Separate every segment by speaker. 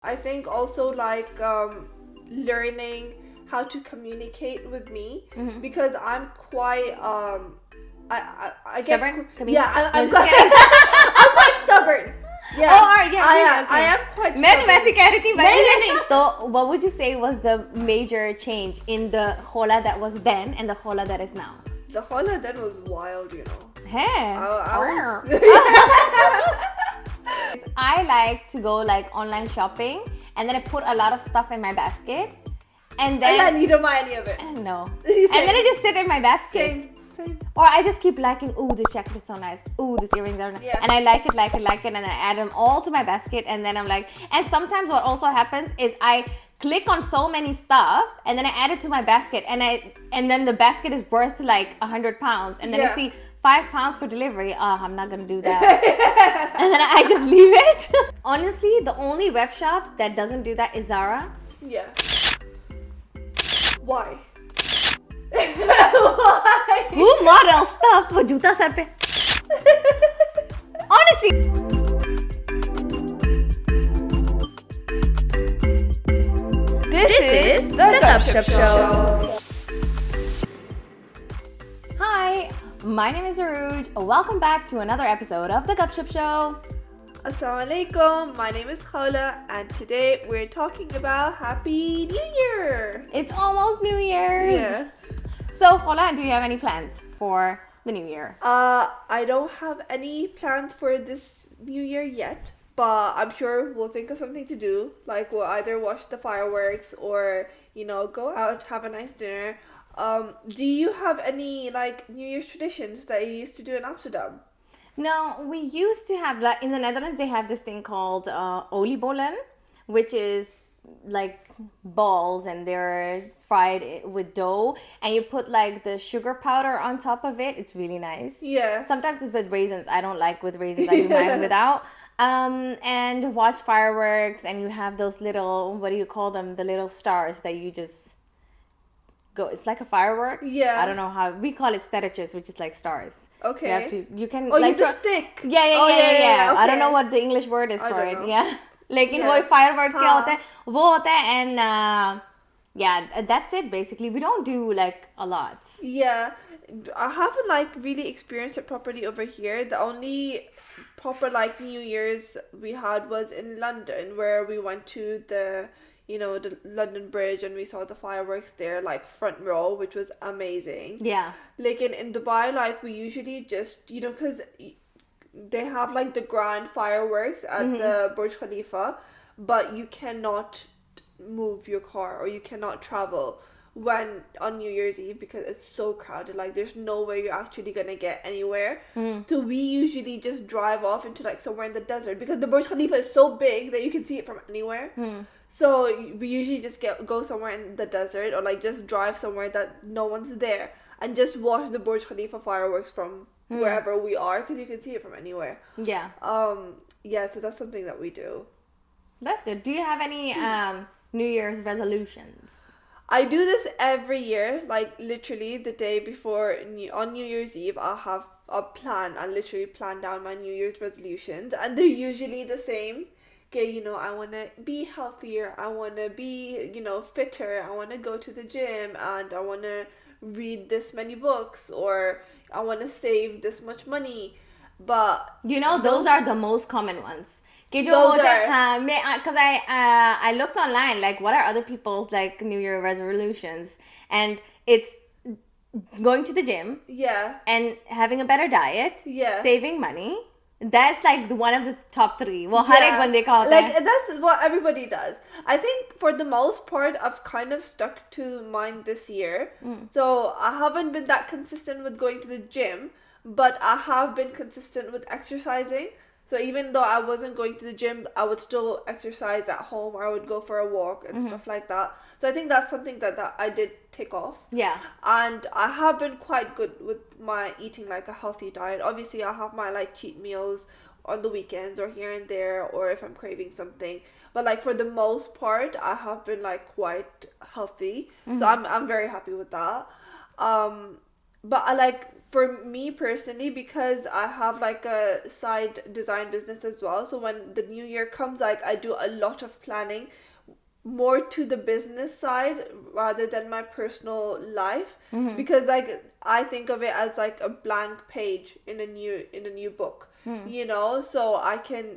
Speaker 1: I think also like learning how to communicate with me because I'm quite I
Speaker 2: Stubborn?
Speaker 1: yeah, I'm
Speaker 2: No,
Speaker 1: quite,
Speaker 2: just kidding.
Speaker 1: I'm quite stubborn. Yeah.
Speaker 2: Oh, alright, yeah,
Speaker 1: I am quite
Speaker 2: मैं तो
Speaker 1: stubborn.
Speaker 2: वैसे कह रही थी
Speaker 1: नहीं.
Speaker 2: So what would you say was the major change in the Khawla that was then and the Khawla that is now?
Speaker 1: The Khawla then was wild, you know.
Speaker 2: Hey.
Speaker 1: I
Speaker 2: I like to go like online shopping and then I put a lot of stuff in my basket and then
Speaker 1: yeah, you don't mind any of it.
Speaker 2: no. And then I just sit in my basket.
Speaker 1: Same.
Speaker 2: Or I just keep liking, ooh, this jacket is so nice. Ooh, this earrings are nice.
Speaker 1: Yeah.
Speaker 2: And I like it, and then I add them all to my basket. And then I'm like, and sometimes what also happens is I click on so many stuff and then I add it to my basket and then the basket is worth like 100 pounds. And then I see 5 pounds for delivery. I'm not gonna do that. And then I just leave it. Honestly, the only web shop that doesn't do that is Zara.
Speaker 1: Yeah. Why? Why?
Speaker 2: Who models stuff with juta sar pe? Honestly.
Speaker 1: This is the GupShup Show.
Speaker 2: Hi, my name is Arooj. Welcome back to another episode of the GupShup Show.
Speaker 1: Assalamualaikum. My name is Khawla, and today we're talking about Happy New Year.
Speaker 2: It's almost New Year's.
Speaker 1: Yeah.
Speaker 2: So, Khawla, do you have any plans for the New Year?
Speaker 1: I don't have any plans for this New Year yet, but I'm sure we'll think of something to do. Like we'll either watch the fireworks or, go out, have a nice dinner. Do you have any like New Year's traditions that you used to do in Amsterdam?
Speaker 2: No, we used to have that in the Netherlands. They have this thing called oliebollen, which is like balls and they're fried with dough and you put like the sugar powder on top of it. It's really nice.
Speaker 1: Yeah.
Speaker 2: Sometimes it's with raisins. I don't like with raisins. I do mine without. And watch fireworks and you have those little, what do you call them? The little stars that you just go. It's like a firework.
Speaker 1: Yeah.
Speaker 2: I don't know how we call it sterretjes, which is like stars.
Speaker 1: Okay.
Speaker 2: You can.
Speaker 1: Oh,
Speaker 2: like,
Speaker 1: you just stick.
Speaker 2: Yeah.
Speaker 1: Okay.
Speaker 2: I don't know what the English word is
Speaker 1: I
Speaker 2: for
Speaker 1: don't
Speaker 2: it.
Speaker 1: know.
Speaker 2: Yeah. लेकिन
Speaker 1: Yeah.
Speaker 2: वो firework क्या
Speaker 1: हाँ.
Speaker 2: होता है वो होता है and yeah, that's it basically. We don't do like a lot.
Speaker 1: Yeah, I haven't like really experienced it properly over here. The only proper like New Year's we had was in London, where we went to the the London Bridge and we saw the fireworks there, like front row, which was amazing.
Speaker 2: Yeah.
Speaker 1: Like in Dubai, like we usually just because they have like the grand fireworks at the Burj Khalifa, but you cannot move your car or you cannot travel when on New Year's Eve because it's so crowded. Like there's no way you're actually gonna get anywhere. So we usually just drive off into like somewhere in the desert because the Burj Khalifa is so big that you can see it from anywhere. So we usually just go somewhere in the desert or like just drive somewhere that no one's there and just watch the Burj Khalifa fireworks from wherever we are because you can see it from anywhere.
Speaker 2: Yeah.
Speaker 1: Yeah, so that's something that we do.
Speaker 2: That's good. Do you have any New Year's resolutions?
Speaker 1: I do this every year, like literally the day before on New Year's Eve. I have a plan. I literally plan down my New Year's resolutions, and they're usually the same. Okay, I want to be healthier. I want to be, fitter. I want to go to the gym, and I want to read this many books, or I want to save this much money. But
Speaker 2: those are the most common ones. Because I looked online, like what are other people's like New Year resolutions, and it's going to the gym, and having a better diet, saving money. That's like one of the top 3. Well, हर एक बंदे का होता है.
Speaker 1: Like that's what everybody does. I think for the most part, I've kind of stuck to mine this year. So I haven't been that consistent with going to the gym, but I have been consistent with exercising. So even though I wasn't going to the gym, I would still exercise at home, or I would go for a walk and stuff like that. So I think that's something that I did take off.
Speaker 2: Yeah.
Speaker 1: And I have been quite good with my eating like a healthy diet. Obviously, I have my like cheat meals on the weekends or here and there, or if I'm craving something. But like for the most part, I have been like quite healthy. So I'm very happy with that. But I like, for me personally, because I have like a side design business as well, so when the new year comes, like I do a lot of planning more to the business side rather than my personal life, because like I think of it as like a blank page in a new book, you know, so I can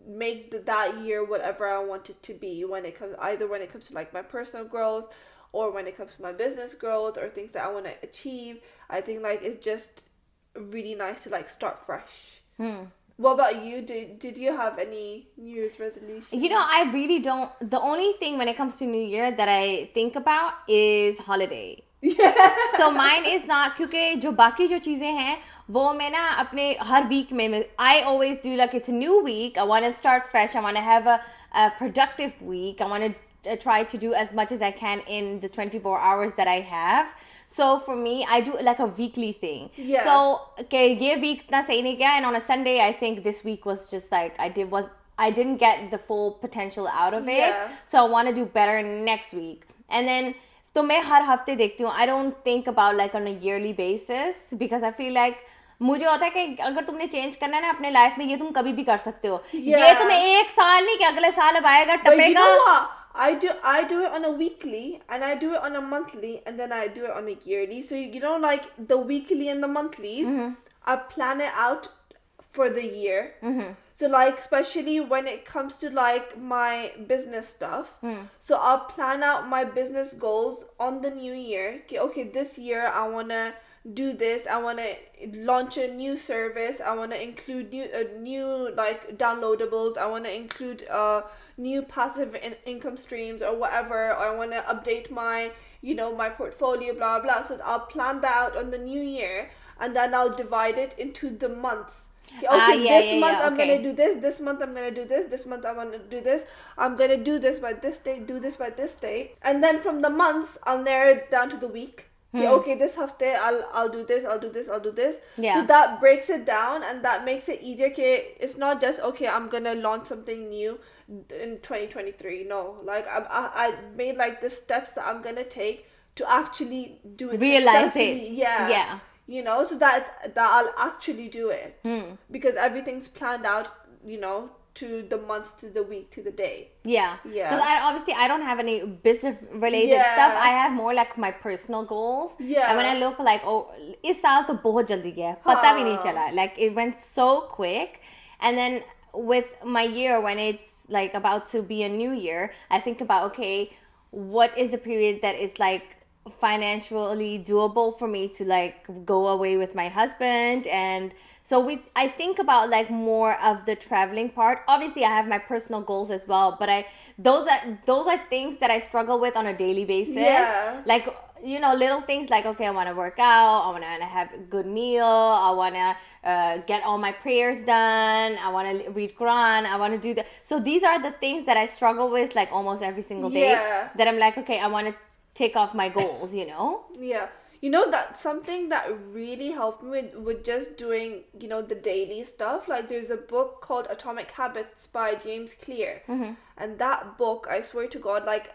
Speaker 1: make that year whatever I want it to be when it comes, either when it comes to like my personal growth or when it comes to my business growth or things that I want to achieve. I think like it's just really nice to like start fresh. What about you? Did you have any New Year's resolutions?
Speaker 2: You know, I really don't. The only thing when it comes to New Year that I think about is holiday. So mine is not, क्योंकि जो बाकी जो चीजें हैं वो मैं ना अपने हर week में I always do like it's a new week. I want to start fresh. I want to have a productive week. I want to try to do as much as I can in the 24 hours that I have. So for me, I do like a weekly thing.
Speaker 1: Yeah.
Speaker 2: So okay, ये week ना सही नहीं गया, and on a Sunday I think this week was just like I didn't get the full potential out of it.
Speaker 1: Yeah.
Speaker 2: So I want to do better next week. And then तो मैं हर हफ्ते देखती हूँ. I don't think about like on a yearly basis because I feel like मुझे होता है कि अगर तुमने चेंज करना है ना अपने लाइफ में, ये तुम कभी भी कर सकते हो. ये तुम्हें एक साल नहीं कि अगले साल अब आएगा टपेगा.
Speaker 1: But you know what? I do it on a weekly and I do it on a monthly and then I do it on a yearly. So you know, like the weekly and the monthlies, I plan it out for the year. So like especially when it comes to like my business stuff, so I'll plan out my business goals on the new year. Okay, this year I wanna do this. I wanna launch a new service. I wanna include new like downloadables. I wanna include new passive income streams or whatever. Or I wanna update my my portfolio, blah blah. So I'll plan that out on the new year, and then I'll divide it into the months. This month I'm gonna do this. This month I'm gonna do this. This month I want to do this. I'm gonna do this by this date. Do this by this date. And then from the months, I'll narrow it down to the week. Okay, this hafte I'll do this. I'll do this. I'll do this.
Speaker 2: Yeah.
Speaker 1: So that breaks it down and that makes it easier. Okay, it's not just okay, I'm gonna launch something new in 2023. No, like I made like the steps that I'm gonna take to actually do it.
Speaker 2: Realize it.
Speaker 1: Yeah. You know, so that I'll actually do it because everything's planned out, to the month, to the week, to the day.
Speaker 2: Yeah. Because I don't have any business related stuff. I have more like my personal goals.
Speaker 1: Yeah.
Speaker 2: And when I look like, oh, इस साल तो बहुत जल्दी गया, पता भी नहीं चला. Like it went so quick. And then with my year, when it's like about to be a new year, I think about, okay, what is the period that is like financially doable for me to like go away with my husband. And so I think about like more of the traveling part. Obviously I have my personal goals as well, but those are things that I struggle with on a daily basis. Like little things like, okay, I want to work out, I want to have a good meal, I want to get all my prayers done, I want to read Quran, I want to do that. So these are the things that I struggle with like almost every single day, that I'm like, okay, I want to take off my goals,
Speaker 1: Yeah. That's something that really helped me with just doing, the daily stuff. Like there's a book called Atomic Habits by James Clear. And that book, I swear to God, like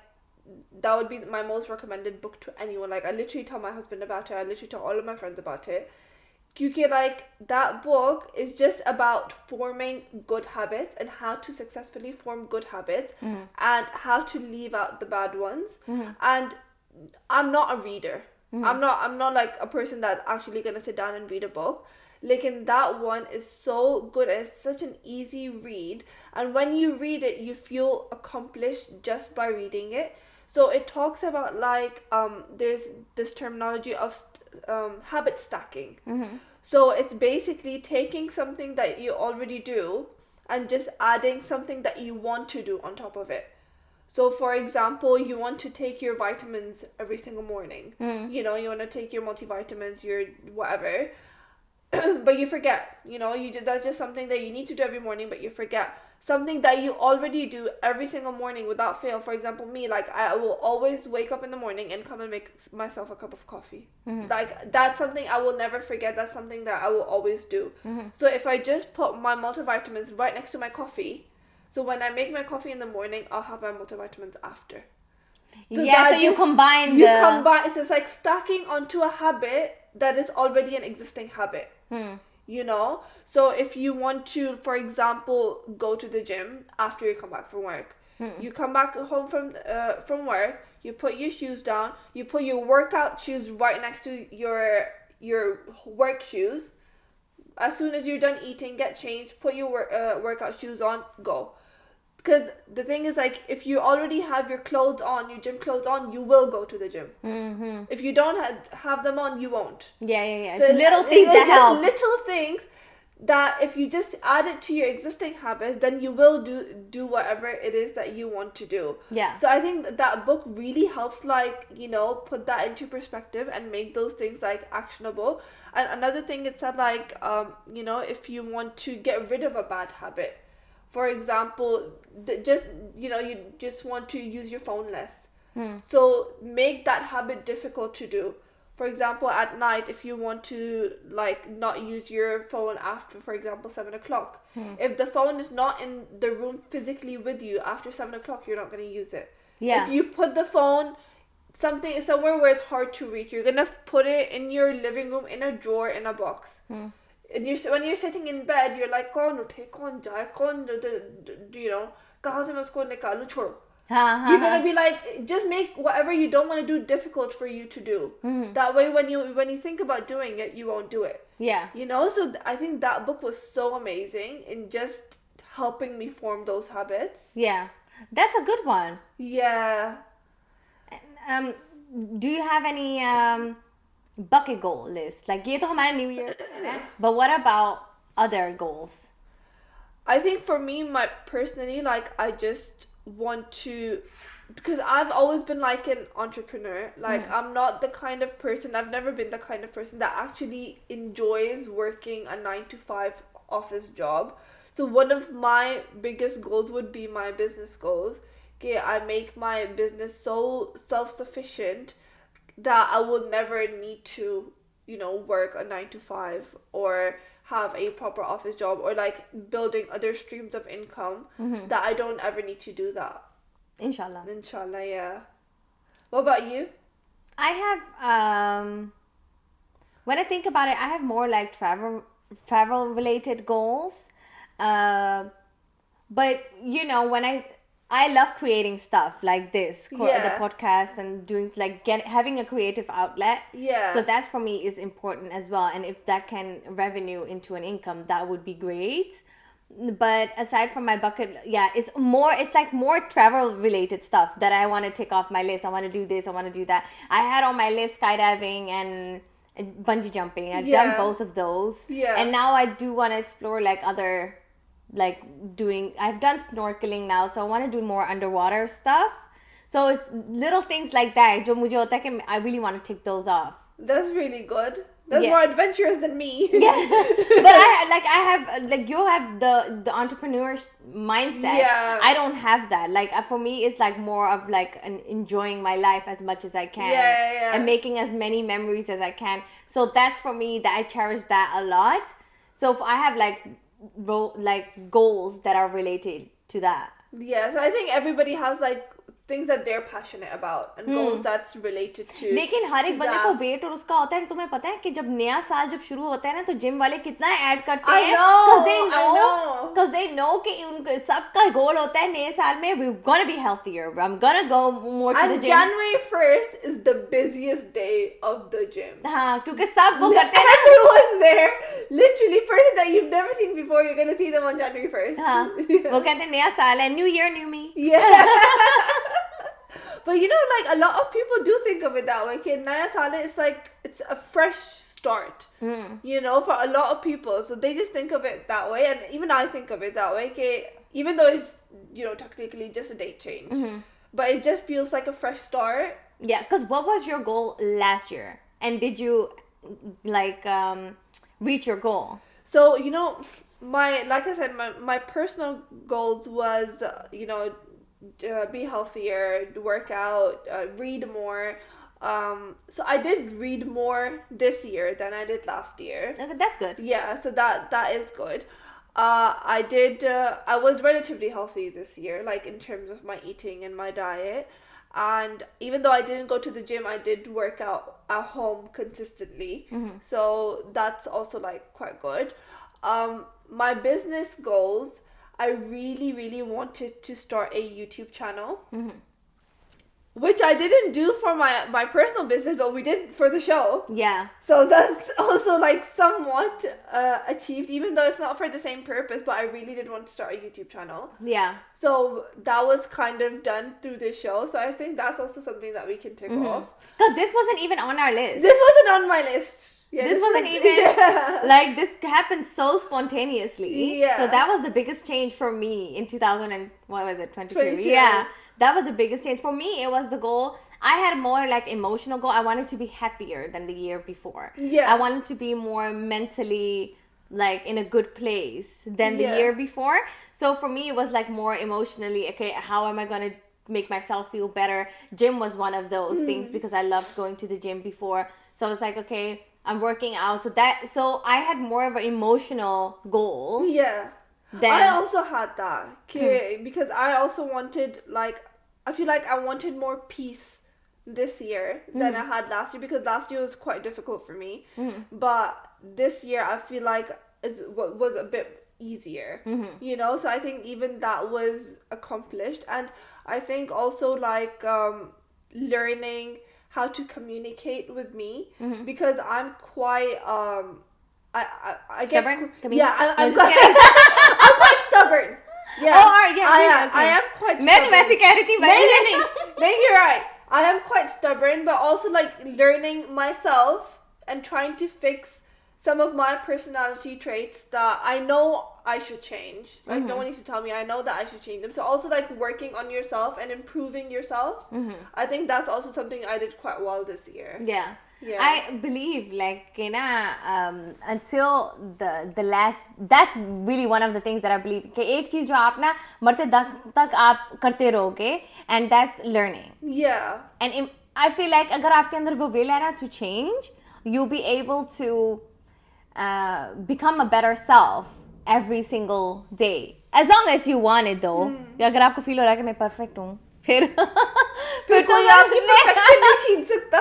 Speaker 1: that would be my most recommended book to anyone. Like I literally tell my husband about it. I literally tell all of my friends about it. Because like that book is just about forming good habits and how to successfully form good habits and how to leave out the bad ones. And I'm not a reader. I'm not like a person that's actually gonna sit down and read a book. Like, and that one is so good and it's such an easy read. And when you read it, you feel accomplished just by reading it. So it talks about like there's this terminology of habit stacking. So it's basically taking something that you already do and just adding something that you want to do on top of it. So for example, you want to take your vitamins every single morning. You want to take your multivitamins, your whatever. But you forget, that's just something that you need to do every morning, but you forget. Something that you already do every single morning without fail. For example, me, like I will always wake up in the morning and come and make myself a cup of coffee. Like that's something I will never forget. That's something that I will always do. So if I just put my multivitamins right next to my coffee, so when I make my coffee in the morning, I'll have my multivitamins after.
Speaker 2: So you combine.
Speaker 1: So it's like stacking onto a habit that is already an existing habit. You know, so if you want to, for example, go to the gym after you come back from work, you come back home from work, you put your shoes down, you put your workout shoes right next to your work shoes. As soon as you're done eating, get changed, put your workout shoes on, go. Because the thing is, like, if you already have your clothes on, your gym clothes on, you will go to the gym. If you don't have them on, you won't.
Speaker 2: Yeah.
Speaker 1: So
Speaker 2: it's little things that help.
Speaker 1: Little things that if you just add it to your existing habits, then you will do whatever it is that you want to do.
Speaker 2: Yeah.
Speaker 1: So I think that book really helps, like, you know, put that into perspective and make those things, like, actionable. And another thing, it said, like, you know, if you want to get rid of a bad habit, for example, just, you know, you just want to use your phone less. So make that habit difficult to do. For example, at night, if you want to, like, not use your phone after, for example, 7 o'clock. If the phone is not in the room physically with you after 7 o'clock, you're not going to use it.
Speaker 2: Yeah.
Speaker 1: If you put the phone somewhere where it's hard to reach, you're going to put it in your living room, in a drawer, in a box. And when you're sitting in bed, you're like, kaun uthe, kaun jaye, kaun, you know, kahan se main usko nikalu, chhod. You're gonna be like, just make whatever you don't want to do difficult for you to do. That way, when you think about doing it, you won't do it.
Speaker 2: Yeah.
Speaker 1: You know, so I think that book was so amazing in just helping me form those habits.
Speaker 2: Yeah, that's a good one.
Speaker 1: Yeah.
Speaker 2: Do you have any bucket goal list? Like, ये तो हमारा New Year है, but what about other goals?
Speaker 1: I think for me, personally, like, I just want to, because I've always been like an entrepreneur. Like, I'm not the kind of person, I've never been the kind of person that actually enjoys working a 9-to-5 office job. So one of my biggest goals would be my business goals. Okay, I make my business so self-sufficient that I will never need to, you know, work a 9-to-5 or have a proper office job, or like building other streams of income, that I don't ever need to do that.
Speaker 2: Inshallah,
Speaker 1: yeah. What about you?
Speaker 2: I have when I think about it, I have more like travel related goals, but you know, when I love creating stuff like this, the podcast, and doing, like, having a creative outlet.
Speaker 1: Yeah.
Speaker 2: So that's, for me, is important as well. And if that can revenue into an income, that would be great. But aside from my bucket, it's like more travel related stuff that I want to tick off my list. I want to do this, I want to do that. I had on my list skydiving and bungee jumping. I've done both of those.
Speaker 1: Yeah.
Speaker 2: And now I do want to explore, like, other, like, I've done snorkeling now, so I want to do more underwater stuff. So it's little things like that jo mujhe hota hai ki I really want to tick those off.
Speaker 1: That's really good. That's more adventurous than me.
Speaker 2: Yeah. But I have you have the entrepreneur mindset.
Speaker 1: Yeah.
Speaker 2: I don't have that. Like, for me, it's like more of like enjoying my life as much as I can.
Speaker 1: Yeah.
Speaker 2: And making as many memories as I can. So that's, for me, that I cherish that a lot. So if I have like goals that are related to that.
Speaker 1: Yeah, so I think everybody has like things that they're passionate about and goals that's related to.
Speaker 2: लेकिन हर एक बंदे को wait और उसका होता है. तुम्हें पता है कि जब नया साल जब शुरू होता है ना, तो जिम वाले कितना ऐड करते हैं, because they know कि उनका सबका गोल होता है नए साल में, we're gonna be healthier, I'm gonna go more to the gym.
Speaker 1: January 1st is the busiest day of the gym.
Speaker 2: हाँ, क्योंकि सब वो करते हैं.
Speaker 1: Everyone's there, literally, person that you've never seen before, you're gonna see them on January 1st.
Speaker 2: हाँ, वो कहते हैं नया साल है, new year, new me.
Speaker 1: Yeah. But you know, like, a lot of people do think of it that way. Okay, Naya Sale is like, it's a fresh start, you know, for a lot of people. So they just think of it that way. And even I think of it that way. Okay, even though it's, you know, technically just a date change. But it just feels like a fresh start. Yeah,
Speaker 2: because what was your goal last year? And did you, like, reach your goal?
Speaker 1: So, you know, like I said, my personal goals was, you know, be healthier, work out, read more. So I did read more this year than I did last year.
Speaker 2: Okay, that's good.
Speaker 1: Yeah, so that is good. I was relatively healthy this year, like in terms of my eating and my diet. And even though I didn't go to the gym, I did work out at home consistently. So that's also like quite good. My business goals, I really, really wanted to start a YouTube channel. Which I didn't do for my personal business, but we did for the show.
Speaker 2: Yeah.
Speaker 1: So that's also like somewhat achieved, even though it's not for the same purpose, but I really did want to start a YouTube channel.
Speaker 2: Yeah.
Speaker 1: So that was kind of done through the show. So I think that's also something that we can tick off.
Speaker 2: Because this wasn't even on our list.
Speaker 1: This wasn't on my list. Yeah,
Speaker 2: this wasn't even, like, this happened so spontaneously.
Speaker 1: Yeah.
Speaker 2: So that was the biggest change for me in 22?
Speaker 1: 22.
Speaker 2: Yeah. That was the biggest change. For me, it was the goal. I had more like emotional goal. I wanted to be happier than the year before.
Speaker 1: Yeah.
Speaker 2: I wanted to be more mentally like in a good place than the year before. So for me, it was like more emotionally, okay, how am I going to make myself feel better? Gym was one of those things because I loved going to the gym before. So I was like, okay, I'm working out. So I had more of an emotional goal.
Speaker 1: Yeah. I also had that. Because I also wanted, like, I feel like I wanted more peace this year than I had last year, because last year was quite difficult for me. But this year I feel like it was a bit easier, you know? So I think even that was accomplished. And I think also like learning how to communicate with me, because I'm quite I
Speaker 2: stubborn?
Speaker 1: get I'm quite I'm quite stubborn. Yeah.
Speaker 2: Oh, yeah.
Speaker 1: I am quite stubborn.
Speaker 2: मैं तो वैसे कह रही थी
Speaker 1: नहीं, you're right. I am quite stubborn, but also like learning myself and trying to fix some of my personality traits that I know I should change. Like no one needs to tell me. I know that I should change them. So also like working on yourself and improving yourself. I think that's also something I did quite well this year.
Speaker 2: Yeah.
Speaker 1: Yeah.
Speaker 2: I believe like until the last, that's really one of the things that I believe कि एक चीज जो आप ना मरते दम तक आप करते रहोगे, and that's learning.
Speaker 1: Yeah.
Speaker 2: And I feel like अगर आपके अंदर वो will है ना to change, you'll be able to become a better self every single day, as long as you want it though. अगर आपको feel हो रहा है कि मैं perfect हूँ, फिर
Speaker 1: कोई आपकी perfection नहीं छीन सकता.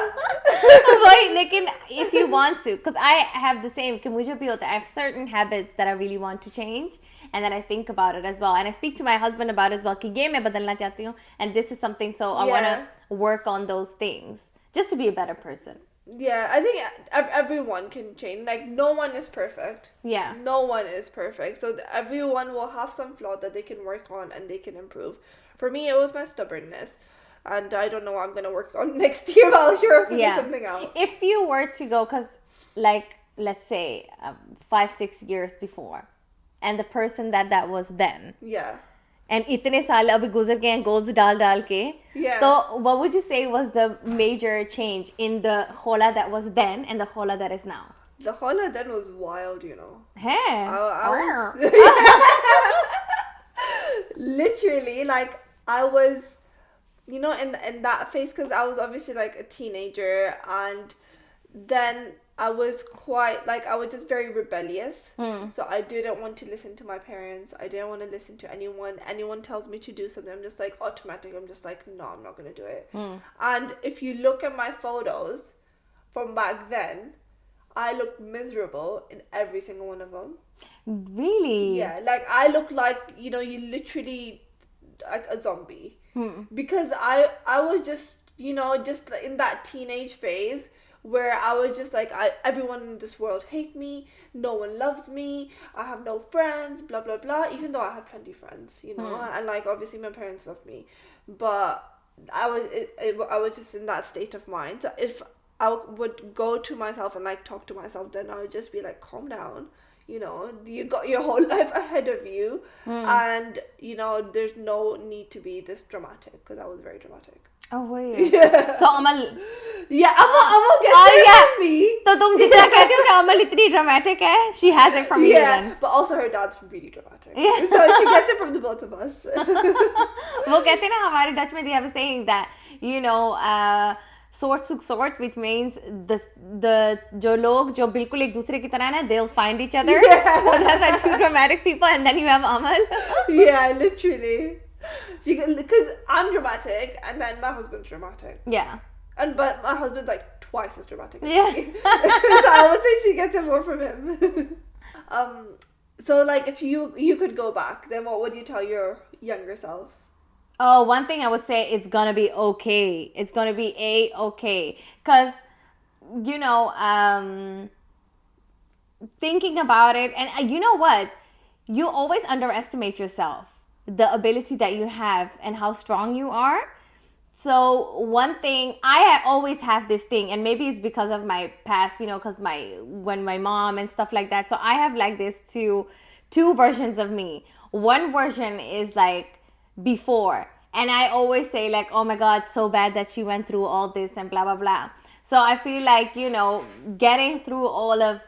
Speaker 2: वही, लेकिन if you want to, because I have the same, कि मुझे भी होता है, I have certain habits that I really want to change, and then I think about it as well, and I speak to my husband about it as well, कि ये मैं बदलना चाहती हूँ, and this is something, so I want to work on those things just to be a better person.
Speaker 1: Yeah, I think everyone can change. Like, no one is perfect.
Speaker 2: Yeah.
Speaker 1: No one is perfect. So everyone will have some flaw that they can work on and they can improve. For me, it was my stubbornness. And I don't know what I'm going to work on next year, but I'll sure figure something out.
Speaker 2: If you were to go, because, like, let's say 5-6 years before, and the person that was then.
Speaker 1: Yeah.
Speaker 2: And इतने साल अभी गुजर गए हैं goals डाल के.
Speaker 1: Yeah.
Speaker 2: So what would you say was the major change in the Khawla that was then and the Khawla that is now?
Speaker 1: The Khawla then was wild, you know.
Speaker 2: Hey.
Speaker 1: I was literally, like, I was, you know, in that phase, because I was obviously like a teenager, and then I was quite, like, I was just very rebellious. So I didn't want to listen to my parents. I didn't want to listen to anyone. Anyone tells me to do something, I'm just like, automatic. I'm just like, no, I'm not going to do it. And if you look at my photos from back then, I look miserable in every single one of them.
Speaker 2: Really?
Speaker 1: Yeah, like, I look like, you know, you literally, like a zombie. Because I was just, you know, just in that teenage phase, where I was just like, everyone in this world hate me, no one loves me, I have no friends, blah blah blah, even though I had plenty of friends, you know, and like obviously my parents loved me, but I was just in that state of mind. So if I would go to myself and like talk to myself, then I would just be like, calm down, you know, you got your whole life ahead of you, and you know, there's no need to be this dramatic, because I was very dramatic.
Speaker 2: Oh wait. Yeah. So Amal.
Speaker 1: Yeah, Amal gets it from me.
Speaker 2: तो तुम जितना कहती हो कि अमल इतनी dramatic है, she has it from you then.
Speaker 1: But also her dad's really dramatic. Yeah. So she gets it from the both of us.
Speaker 2: वो कहते हैं ना हमारे Dutch में they have a saying that, you know, sort to sort, which means the जो लोग जो बिल्कुल एक दूसरे की तरह ना, they'll find each other. Yeah. So that's why two dramatic people, and then you have Amal.
Speaker 1: Yeah, literally. Because I'm dramatic, and then my husband's dramatic.
Speaker 2: Yeah.
Speaker 1: But my husband's like twice as dramatic as
Speaker 2: Yeah.
Speaker 1: me. So I would say she gets it more from him. So like if you could go back, then what would you tell your younger self?
Speaker 2: Oh, one thing I would say, it's gonna be okay. It's gonna be okay. Cause, you know, thinking about it, and you know what? You always underestimate yourself, the ability that you have and how strong you are. So one thing, I always have this thing, and maybe it's because of my past, you know, because when my mom and stuff like that. So I have like this two versions of me. One version is like before, and I always say like, oh my God, so bad that she went through all this and blah blah blah. So I feel like, you know, getting through all of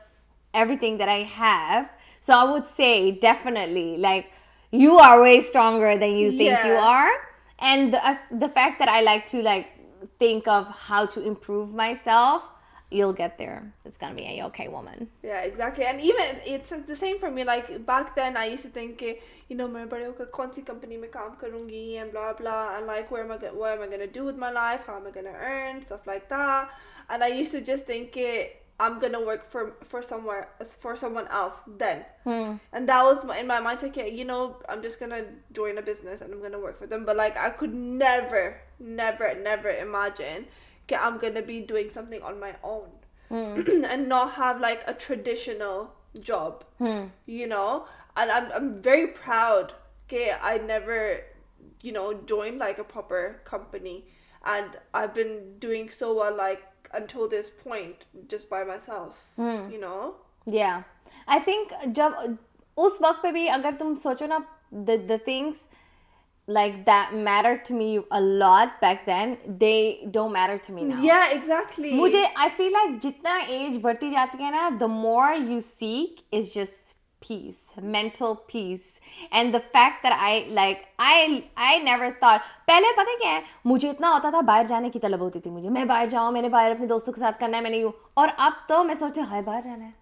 Speaker 2: everything that I have. So I would say definitely like, you are way stronger than you think you are. And the fact that I like to like think of how to improve myself, you'll get there. It's gonna be a okay, woman.
Speaker 1: Yeah, exactly. And even it's the same for me. Like back then, I used to think, you know, मैं बड़े होकर कौन सी company में काम करूँगी and blah blah, and like what am I gonna do with my life? How am I gonna earn? Stuff like that. And I used to just think, I'm gonna work for someone else then. And that was in my mind, okay, you know, I'm just gonna join a business and I'm gonna work for them. But like I could never imagine okay, I'm gonna be doing something on my own and not have like a traditional job, you know. And I'm very proud, okay, I never, you know, joined like a proper company, and I've been doing so well like until this point just by myself, you know.
Speaker 2: Yeah, I think जब उस वक्त पे भी अगर तुम सोचो ना, the things like that mattered to me a lot back then, they don't matter to me now.
Speaker 1: Yeah, exactly.
Speaker 2: I feel like जितना age बढ़ती जाती है ना, the more you seek is just peace, mental peace. And the fact that I never thought, पहले पता है क्या है, मुझे इतना होता था बाहर जाने की तलब होती थी मुझे, मैं बाहर जाऊँ, मैंने बाहर अपने दोस्तों के साथ करना है, मैंने यूँ, और अब तो मैं सोचती हूँ हाय बाहर जाना है,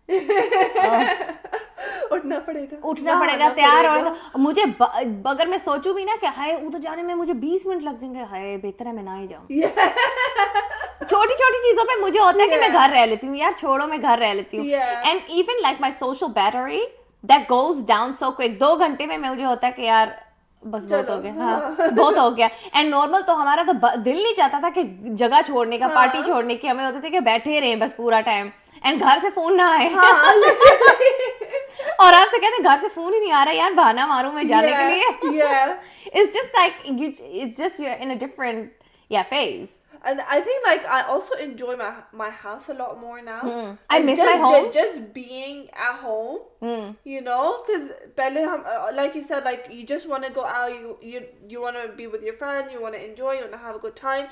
Speaker 1: उठना
Speaker 2: पड़ेगा तैयार होगा मुझे, अगर मैं सोचूं भी ना कि हाय उधर जाने में मुझे 20 मिनट लग जाएंगे, हाय बेहतर है मैं ना ही जाऊं. छोटी चीजों पे मुझे होता है कि मैं घर रह लेती हूँ, यार छोड़ो मैं घर रह लेती हूँ. And even like my social battery that goes down so quick, 2 घंटे में मुझे होता है कि यार बस बहुत हो गया, हाँ बहुत हो गया. एंड नॉर्मल तो हमारा तो दिल नहीं चाहता था कि जगह छोड़ने का, पार्टी छोड़ने की, हमें होते थे कि बैठे रहें बस पूरा टाइम एंड घर से फोन ना आए. और आपसे कहते हैं घर से फोन ही नहीं आ रहा यार, बहाना मारूं मैं जाने के लिए. It's just like it's just you're in a different phase.
Speaker 1: And I think like I also enjoy my house a lot more now.
Speaker 2: I miss my home.
Speaker 1: Just being at home, you know, because like you said, like you just want to go out, you want to be with your friends, you want to enjoy, you want to have a good time.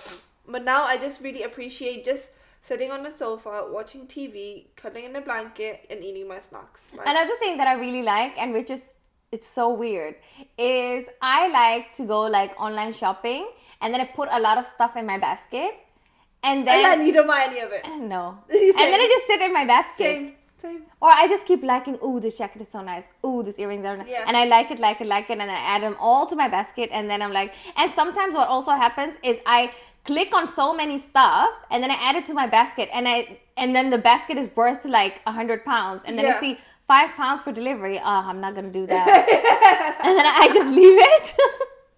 Speaker 1: But now I just really appreciate just sitting on the sofa, watching TV, cuddling in a blanket, and eating my snacks.
Speaker 2: Another thing that I really like, and which is, it's so weird, is I like to go like online shopping, and then I put a lot of stuff in my basket, and then
Speaker 1: you don't buy any of it.
Speaker 2: No. And then I just sit in my basket.
Speaker 1: Same.
Speaker 2: Or I just keep liking, ooh, this jacket is so nice. Ooh, this earrings are nice.
Speaker 1: Yeah.
Speaker 2: And I like it, and then I add them all to my basket, and then I'm like, and sometimes what also happens is I click on so many stuff, and then I add it to my basket, and then the basket is worth like 100 pounds, and then I see 5 pounds for delivery. I'm not gonna do that. And then I just leave it.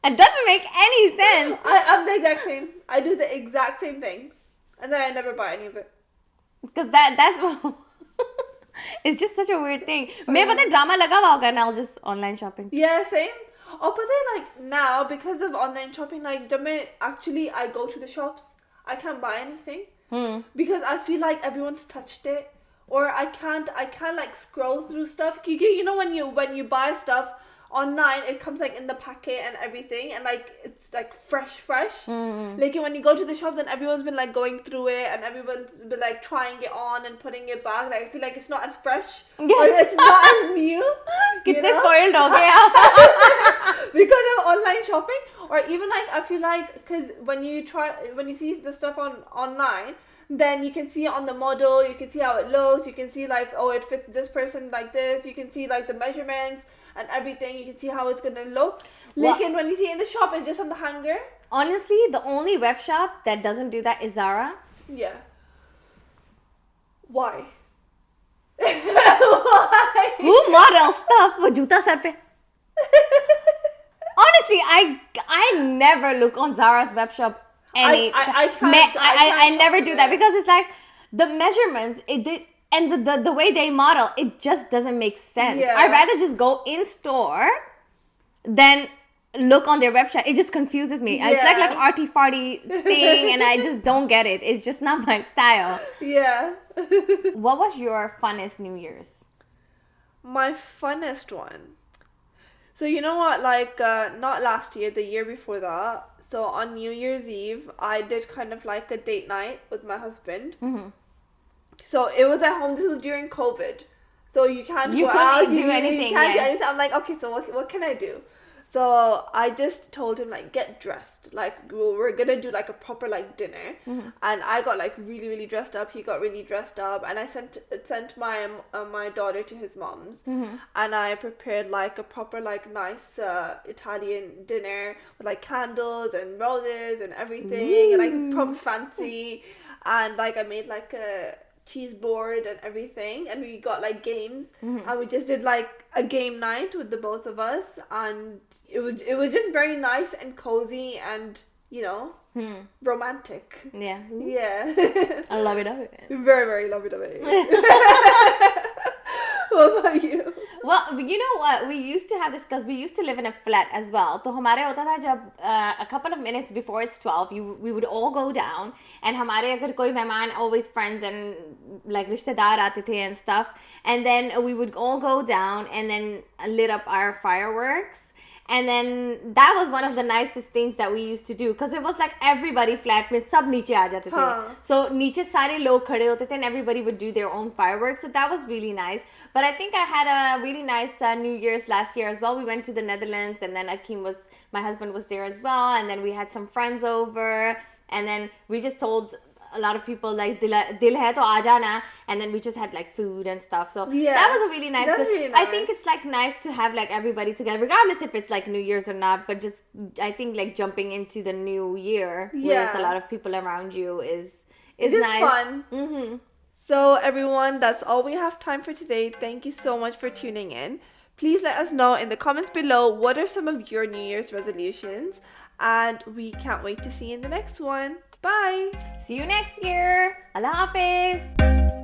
Speaker 2: It doesn't make any sense.
Speaker 1: I'm the exact same. I do the exact same thing, and then I never buy any of it.
Speaker 2: Because that's it's just such a weird thing. मैं पता drama लगा हुआ होगा, and I'll just online shopping.
Speaker 1: Yeah, same. Oh, but then like now because of online shopping, like I go to the shops, I can't buy anything because I feel like everyone's touched it, or I can't like scroll through stuff. You know when you buy stuff online, it comes like in the packet and everything, and like it's like fresh. Like when you go to the shop, then everyone's been like going through it, and everyone's been like trying it on and putting it back. Like I feel like it's not as fresh, or it's not as new.
Speaker 2: कितने spoiled हो गए
Speaker 1: because of online shopping. Or even like I feel like because when you see the stuff online, then you can see on the model, you can see how it looks, you can see like, oh, it fits this person like this, you can see like the measurements and everything, you can see how it's gonna look. Like when you see it in the shop, it's just on the hanger.
Speaker 2: Honestly, the only web shop that doesn't do that is Zara.
Speaker 1: Yeah. Why? Why?
Speaker 2: Who models stuff with juta sar pe? Honestly, I never look on Zara's web shop. I never do that because it's like the measurements and the way they model, it just doesn't make sense.
Speaker 1: Yeah.
Speaker 2: I'd rather just go in store than look on their website. It just confuses me.
Speaker 1: Yeah.
Speaker 2: It's like arty-farty thing and I just don't get it. It's just not my style.
Speaker 1: Yeah.
Speaker 2: What was your funnest New Year's?
Speaker 1: My funnest one. So you know what, like not last year, the year before that. So on New Year's Eve, I did kind of like a date night with my husband.
Speaker 2: Mm-hmm.
Speaker 1: So it was at home. This was during COVID. So you can't
Speaker 2: You
Speaker 1: go
Speaker 2: couldn't
Speaker 1: out.
Speaker 2: do
Speaker 1: You
Speaker 2: anything,
Speaker 1: can't do
Speaker 2: yes.
Speaker 1: anything. I'm like, okay, so what can I do? So I just told him like, get dressed. Like we're gonna do like a proper like dinner.
Speaker 2: Mm-hmm.
Speaker 1: And I got like really, really dressed up. He got really dressed up. And I sent my my daughter to his mom's.
Speaker 2: Mm-hmm.
Speaker 1: And I prepared like a proper like nice Italian dinner with like candles and roses and everything. And like proper fancy. And like I made like a cheese board and everything, and we got like games, and we just did like a game night with the both of us, and it was just very nice and cozy and romantic.
Speaker 2: Yeah.
Speaker 1: Yeah.
Speaker 2: I love it.
Speaker 1: Very, very lovey-dovey. What about you?
Speaker 2: Well, you know what? We used to have this because we used to live in a flat as well. So हमारे होता था जब a couple of minutes before it's 12, we would all go down, and हमारे अगर कोई मेहमान, always friends and like रिश्तेदार आते थे and stuff, and then we would all go down and then lit up our fireworks. And then that was one of the nicest things that we used to do because it was like everybody flat में सब नीचे आ जाते थे. So नीचे सारे लोग खड़े होते थे and everybody would do their own fireworks. So that was really nice. But I think I had a really nice New Year's last year as well. We went to the Netherlands, and then my husband was there as well, and then we had some friends over, and then we just told a lot of people like dil hai to aa jana, and then we just had like food and stuff. So that was a really nice.
Speaker 1: That's really nice.
Speaker 2: I think it's like nice to have like everybody together, regardless if it's like New Year's or not. But just I think like jumping into the new year with a lot of people around you is nice.
Speaker 1: Fun. Mm-hmm. So everyone, that's all we have time for today. Thank you so much for tuning in. Please let us know in the comments below what are some of your New Year's resolutions, and we can't wait to see you in the next one. Bye.
Speaker 2: See you next year. Allah Hafiz.